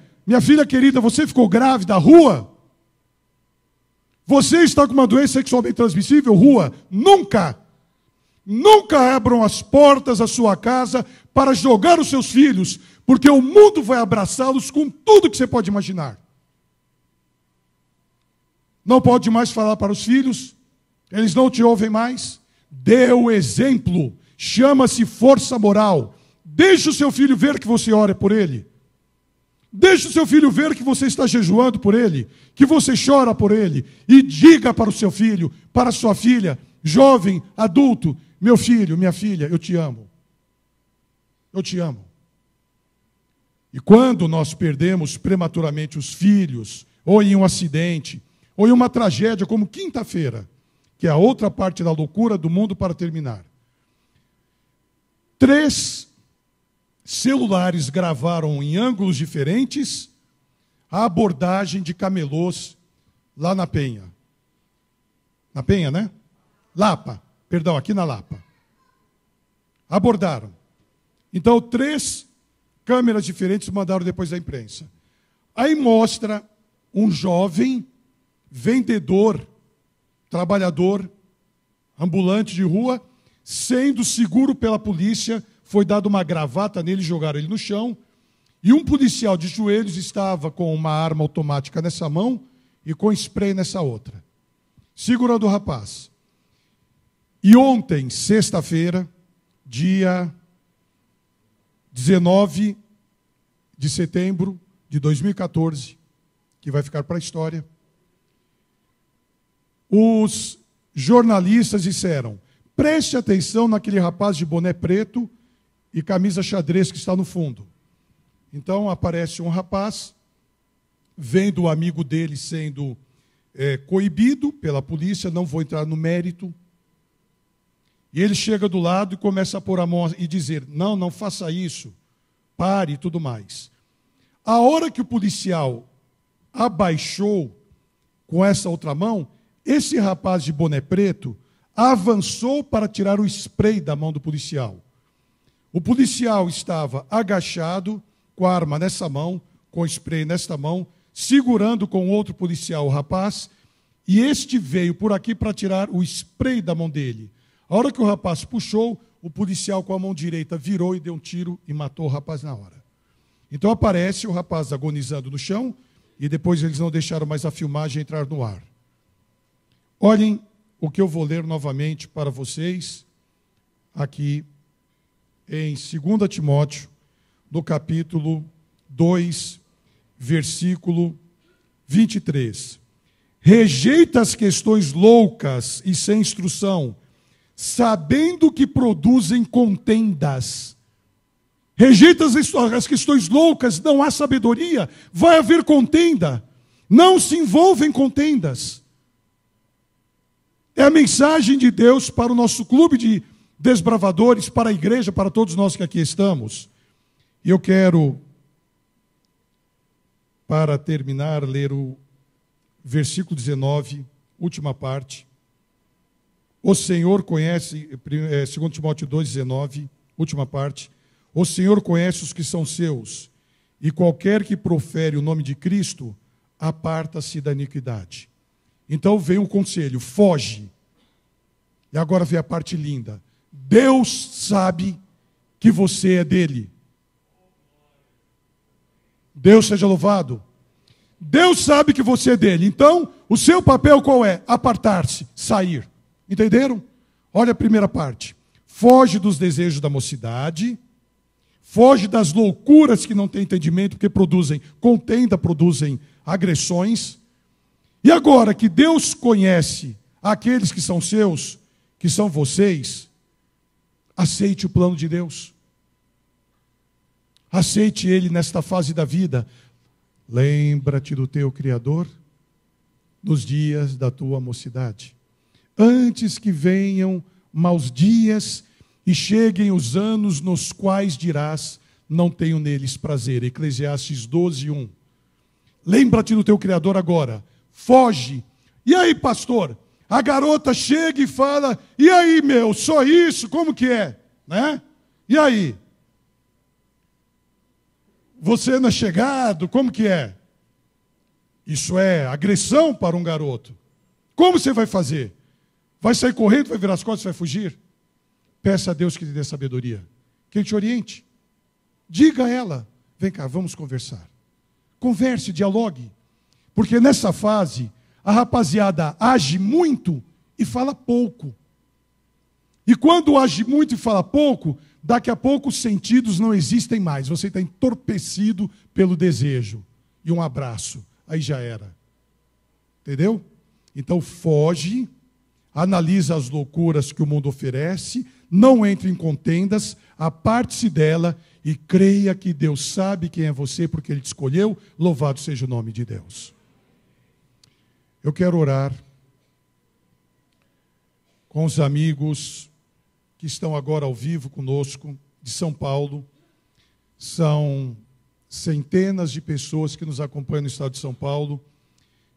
querida, você ficou grávida, rua? Você está com uma doença sexualmente transmissível, rua? Nunca abram as portas da sua casa para jogar os seus filhos, porque o mundo vai abraçá-los com tudo que você pode imaginar. Não pode mais falar para os filhos, eles não te ouvem mais. Dê o exemplo, chama-se força moral. Deixe o seu filho ver que você ora por ele. Deixe o seu filho ver que você está jejuando por ele, que você chora por ele. E diga para o seu filho, para a sua filha, jovem, adulto: meu filho, minha filha, eu te amo. Eu te amo. E quando nós perdemos prematuramente os filhos, ou em um acidente, ou em uma tragédia como quinta-feira, que é a outra parte da loucura do mundo para terminar. 3 celulares gravaram em ângulos diferentes a abordagem de camelôs lá na Penha. Na Penha, né? Lapa, perdão, aqui na Lapa. Abordaram. Então, 3 câmeras diferentes mandaram depois da imprensa. Aí mostra um jovem vendedor, trabalhador, ambulante de rua, sendo seguro pela polícia. Foi dada uma gravata nele, jogaram ele no chão, e um policial de joelhos estava com uma arma automática nessa mão e com spray nessa outra, segurando o rapaz. E ontem, sexta-feira, dia 19 de setembro de 2014, que vai ficar para a história, os jornalistas disseram: preste atenção naquele rapaz de boné preto e camisa xadrez que está no fundo. Então aparece um rapaz, vendo o amigo dele sendo coibido pela polícia, não vou entrar no mérito, e ele chega do lado e começa a pôr a mão e dizer: não, não faça isso, pare e tudo mais. A hora que o policial abaixou com essa outra mão, esse rapaz de boné preto avançou para tirar o spray da mão do policial. O policial estava agachado, com a arma nessa mão, com o spray nesta mão, segurando com outro policial o rapaz, e este veio por aqui para tirar o spray da mão dele. A hora que o rapaz puxou, o policial com a mão direita virou e deu um tiro e matou o rapaz na hora. Então aparece o rapaz agonizando no chão, e depois eles não deixaram mais a filmagem entrar no ar. Olhem o que eu vou ler novamente para vocês, aqui em 2 Timóteo, no capítulo 2, versículo 23. Rejeita as questões loucas e sem instrução, sabendo que produzem contendas. Rejeita as questões loucas, não há sabedoria, vai haver contenda. Não se envolva em contendas. É a mensagem de Deus para o nosso clube de desbravadores, para a igreja, para todos nós que aqui estamos. E eu quero, para terminar, ler o versículo 19, última parte. O Senhor conhece, 2 Timóteo 2,19, última parte. O Senhor conhece os que são seus, e qualquer que profere o nome de Cristo, aparta-se da iniquidade. Então vem o conselho, foge. E agora vem a parte linda. Deus sabe que você é dele. Deus seja louvado. Deus sabe que você é dele. Então, o seu papel qual é? Apartar-se, sair. Entenderam? Olha a primeira parte. Foge dos desejos da mocidade. Foge das loucuras que não têm entendimento, porque produzem contenda, produzem agressões. E agora que Deus conhece aqueles que são seus, que são vocês, aceite o plano de Deus. Aceite Ele nesta fase da vida. Lembra-te do teu Criador nos dias da tua mocidade, antes que venham maus dias e cheguem os anos nos quais dirás, não tenho neles prazer. Eclesiastes 12:1. Lembra-te do teu Criador agora. Foge. E aí, pastor? A garota chega e fala, e aí, meu, só isso? Como que é? Né? E aí? Você não é chegado? Como que é? Isso é agressão para um garoto. Como você vai fazer? Vai sair correndo, vai virar as costas, vai fugir? Peça a Deus que lhe dê sabedoria, que Ele te oriente. Diga a ela, vem cá, vamos conversar. Converse, dialogue. Porque nessa fase, a rapaziada age muito e fala pouco. E quando age muito e fala pouco, daqui a pouco os sentidos não existem mais. Você está entorpecido pelo desejo. E um abraço, aí já era. Entendeu? Então foge, analisa as loucuras que o mundo oferece, não entre em contendas, aparte-se dela e creia que Deus sabe quem é você porque Ele te escolheu. Louvado seja o nome de Deus. Eu quero orar com os amigos que estão agora ao vivo conosco, de São Paulo. São centenas de pessoas que nos acompanham no estado de São Paulo,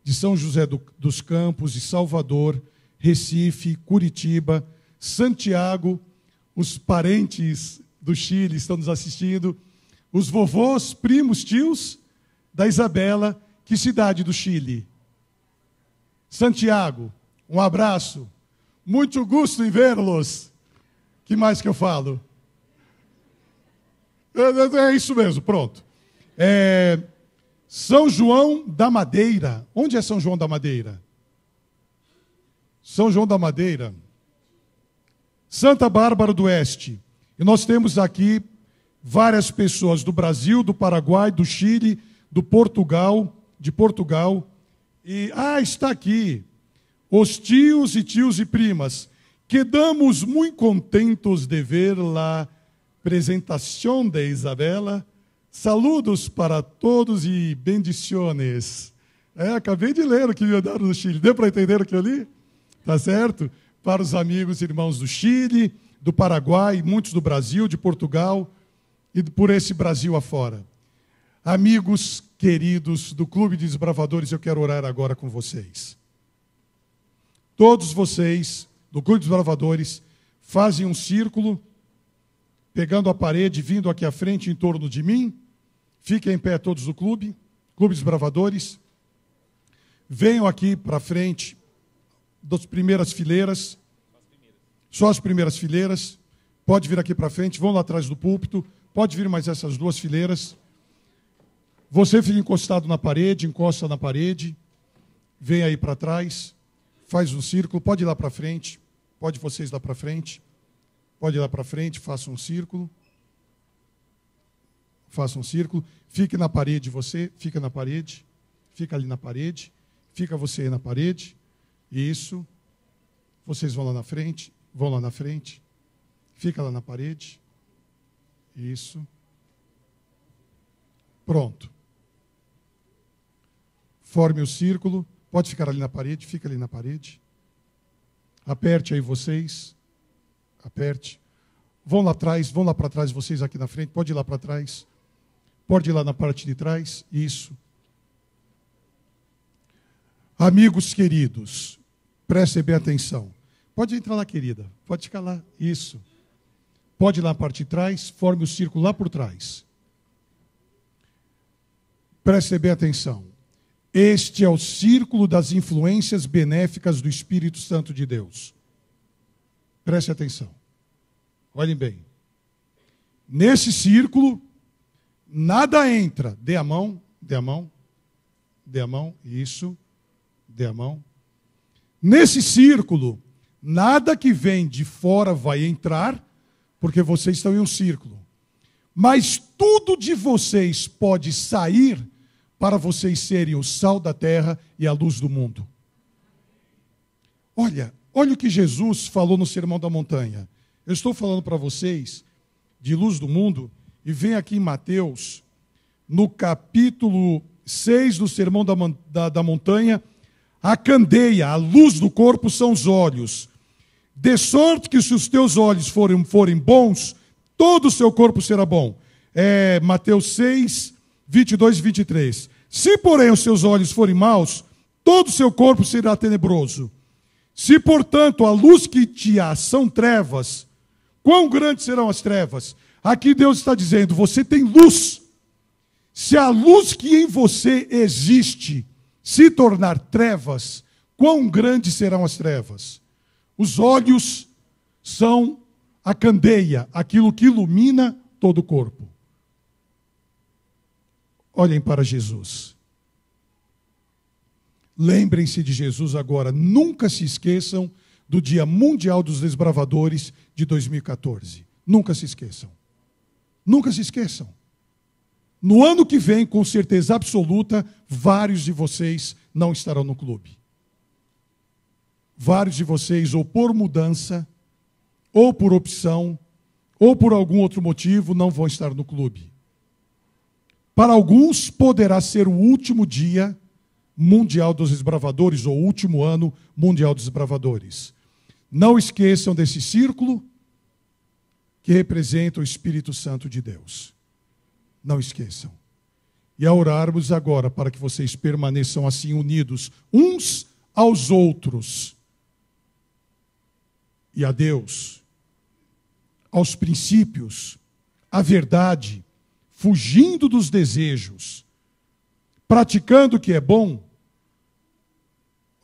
de São José dos Campos, de Salvador, Recife, Curitiba, Santiago, os parentes do Chile estão nos assistindo, os vovôs, primos, tios da Isabela. Que cidade do Chile? Santiago, um abraço. Muito gosto em vê-los. Que mais que eu falo? É isso mesmo, pronto. São João da Madeira. Onde é São João da Madeira? São João da Madeira. Santa Bárbara do Oeste. E nós temos aqui várias pessoas do Brasil, do Paraguai, do Chile, de Portugal. E, está aqui. Os tios e primas. Quedamos muito contentos de ver a apresentação de Isabela. Saludos para todos e bendiciones. Acabei de ler o que me mandaram do Chile. Deu para entender o que eu li? Tá certo? Para os amigos e irmãos do Chile, do Paraguai, muitos do Brasil, de Portugal e por esse Brasil afora. Amigos queridos do Clube de Desbravadores, eu quero orar agora com vocês. Todos vocês, do Clube dos Bravadores, fazem um círculo, pegando a parede, vindo aqui à frente em torno de mim. Fiquem em pé todos do clube, Clube dos Bravadores. Venham aqui para frente das primeiras fileiras. Só as primeiras fileiras. Pode vir aqui para frente, vão lá atrás do púlpito. Pode vir mais essas duas fileiras. Você fica encostado na parede, encosta na parede. Vem aí para trás. Faz um círculo. Pode ir lá para frente. Pode vocês lá para frente. Pode ir lá para frente, faça um círculo. Faça um círculo. Fique na parede você, fica na parede. Fica ali na parede. Fica você aí na parede. Isso. Vocês vão lá na frente. Vão lá na frente. Fica lá na parede. Isso. Pronto. Forme o círculo. Pode ficar ali na parede. Fica ali na parede. Aperte aí vocês. Aperte. Vão lá atrás. Vão lá para trás vocês aqui na frente. Pode ir lá para trás. Pode ir lá na parte de trás. Isso. Amigos queridos, prestem bem atenção. Pode entrar lá, querida. Pode ficar lá. Isso. Pode ir lá na parte de trás. Forme o círculo lá por trás. Prestem bem atenção. Este é o círculo das influências benéficas do Espírito Santo de Deus. Preste atenção. Olhem bem. Nesse círculo, nada entra. Dê a mão, dê a mão, dê a mão, isso, dê a mão. Nesse círculo, nada que vem de fora vai entrar, porque vocês estão em um círculo. Mas tudo de vocês pode sair para vocês serem o sal da terra e a luz do mundo. Olha o que Jesus falou no Sermão da Montanha. Eu estou falando para vocês de luz do mundo, e vem aqui em Mateus, no capítulo 6 do Sermão da Montanha, a candeia, a luz do corpo são os olhos. De sorte que se os teus olhos forem bons, todo o seu corpo será bom. É Mateus 6, 22 e 23. Se, porém, os seus olhos forem maus, todo o seu corpo será tenebroso. Se, portanto, a luz que te há são trevas, quão grandes serão as trevas? Aqui Deus está dizendo, você tem luz. Se a luz que em você existe se tornar trevas, quão grandes serão as trevas? Os olhos são a candeia, aquilo que ilumina todo o corpo. Olhem para Jesus. Lembrem-se de Jesus agora. Nunca se esqueçam do Dia Mundial dos Desbravadores de 2014. Nunca se esqueçam. Nunca se esqueçam. No ano que vem, com certeza absoluta, vários de vocês não estarão no clube. Vários de vocês, ou por mudança, ou por opção, ou por algum outro motivo, não vão estar no clube. Para alguns, poderá ser o último dia mundial dos desbravadores, ou último ano mundial dos desbravadores. Não esqueçam desse círculo que representa o Espírito Santo de Deus. Não esqueçam. E a orarmos agora para que vocês permaneçam assim unidos uns aos outros. E a Deus, aos princípios, à verdade, fugindo dos desejos, praticando o que é bom.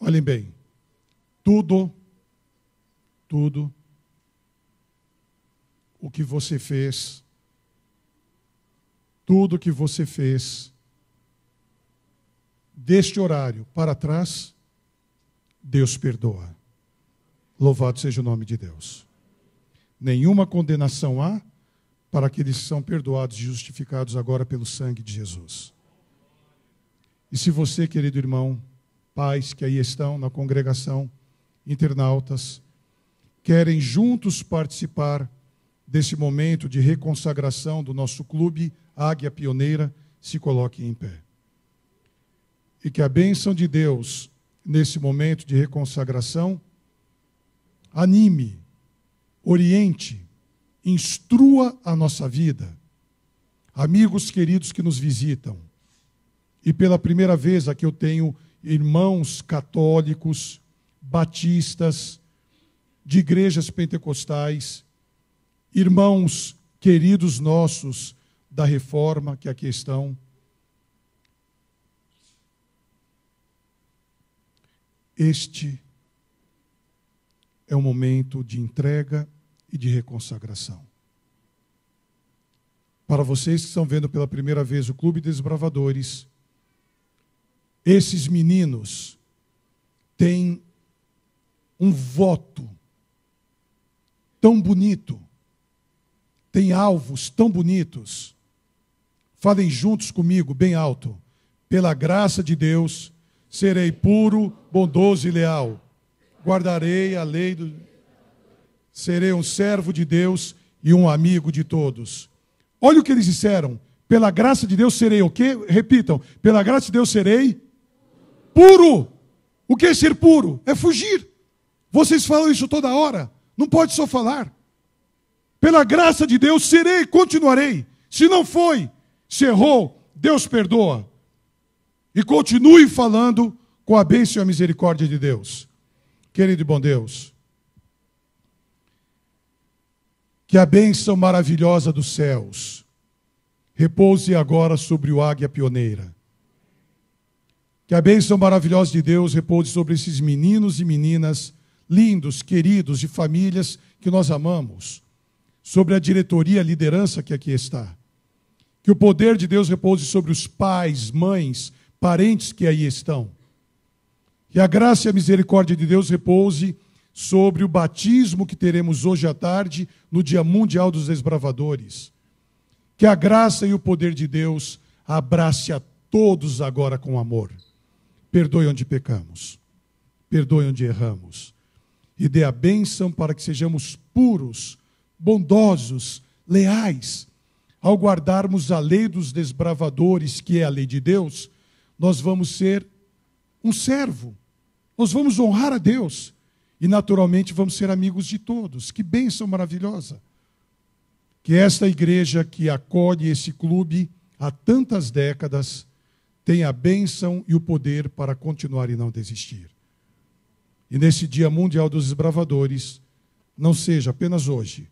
Olhem bem, tudo o que você fez, tudo que você fez deste horário para trás, Deus perdoa. Louvado seja o nome de Deus. Nenhuma condenação há para aqueles que são perdoados e justificados agora pelo sangue de Jesus. E se você, querido irmão, pais que aí estão na congregação, internautas, querem juntos participar desse momento de reconsagração do nosso clube Águia Pioneira, se coloquem em pé. E que a bênção de Deus, nesse momento de reconsagração, anime, oriente, instrua a nossa vida. Amigos queridos que nos visitam, e pela primeira vez aqui eu tenho irmãos católicos batistas, de igrejas pentecostais, irmãos queridos nossos da Reforma que aqui estão. Este é um momento de entrega e de reconsagração. Para vocês que estão vendo pela primeira vez o Clube Desbravadores, esses meninos têm um voto tão bonito, têm alvos tão bonitos. Falem juntos comigo, bem alto. Pela graça de Deus, serei puro, bondoso e leal. Guardarei a lei do... Serei um servo de Deus e um amigo de todos. Olha o que eles disseram. Pela graça de Deus serei o quê? Repitam. Pela graça de Deus serei puro. O que é ser puro? É fugir. Vocês falam isso toda hora. Não pode só falar. Pela graça de Deus serei, continuarei. Se não foi, se errou, Deus perdoa. E continue falando com a bênção e a misericórdia de Deus. Querido e bom Deus, que a bênção maravilhosa dos céus repouse agora sobre o Águia Pioneira. Que a bênção maravilhosa de Deus repouse sobre esses meninos e meninas lindos, queridos, de famílias que nós amamos. Sobre a diretoria, a liderança que aqui está. Que o poder de Deus repouse sobre os pais, mães, parentes que aí estão. Que a graça e a misericórdia de Deus repouse sobre o batismo que teremos hoje à tarde, no Dia Mundial dos Desbravadores. Que a graça e o poder de Deus abrace a todos agora com amor. Perdoe onde pecamos, perdoe onde erramos, e dê a bênção para que sejamos puros, bondosos, leais. Ao guardarmos a lei dos desbravadores, que é a lei de Deus, nós vamos ser um servo, nós vamos honrar a Deus, e naturalmente vamos ser amigos de todos. Que bênção maravilhosa! Que esta igreja que acolhe esse clube há tantas décadas tenha a bênção e o poder para continuar e não desistir. E nesse Dia Mundial dos Desbravadores, não seja apenas hoje,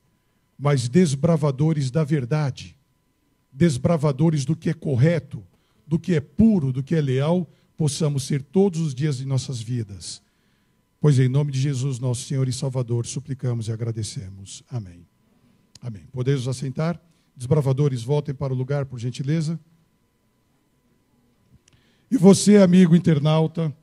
mas desbravadores da verdade, desbravadores do que é correto, do que é puro, do que é leal, possamos ser todos os dias de nossas vidas. Pois em nome de Jesus, nosso Senhor e Salvador, suplicamos e agradecemos. Amém. Amém. Podemos assentar? Desbravadores, voltem para o lugar, por gentileza. E você, amigo internauta,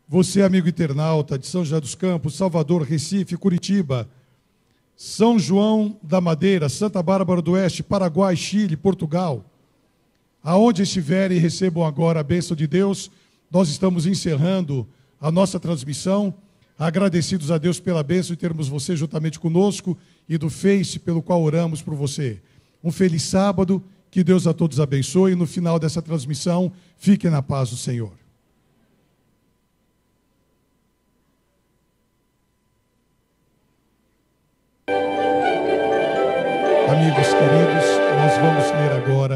você, amigo internauta de São José dos Campos, Salvador, Recife, Curitiba, São João da Madeira, Santa Bárbara do Oeste, Paraguai, Chile, Portugal, aonde estiverem, recebam agora a bênção de Deus. Nós estamos encerrando a nossa transmissão, agradecidos a Deus pela bênção de termos você juntamente conosco e do Face pelo qual oramos por você. Um feliz sábado, que Deus a todos abençoe e no final dessa transmissão, fiquem na paz do Senhor. Amigos queridos, nós vamos ler agora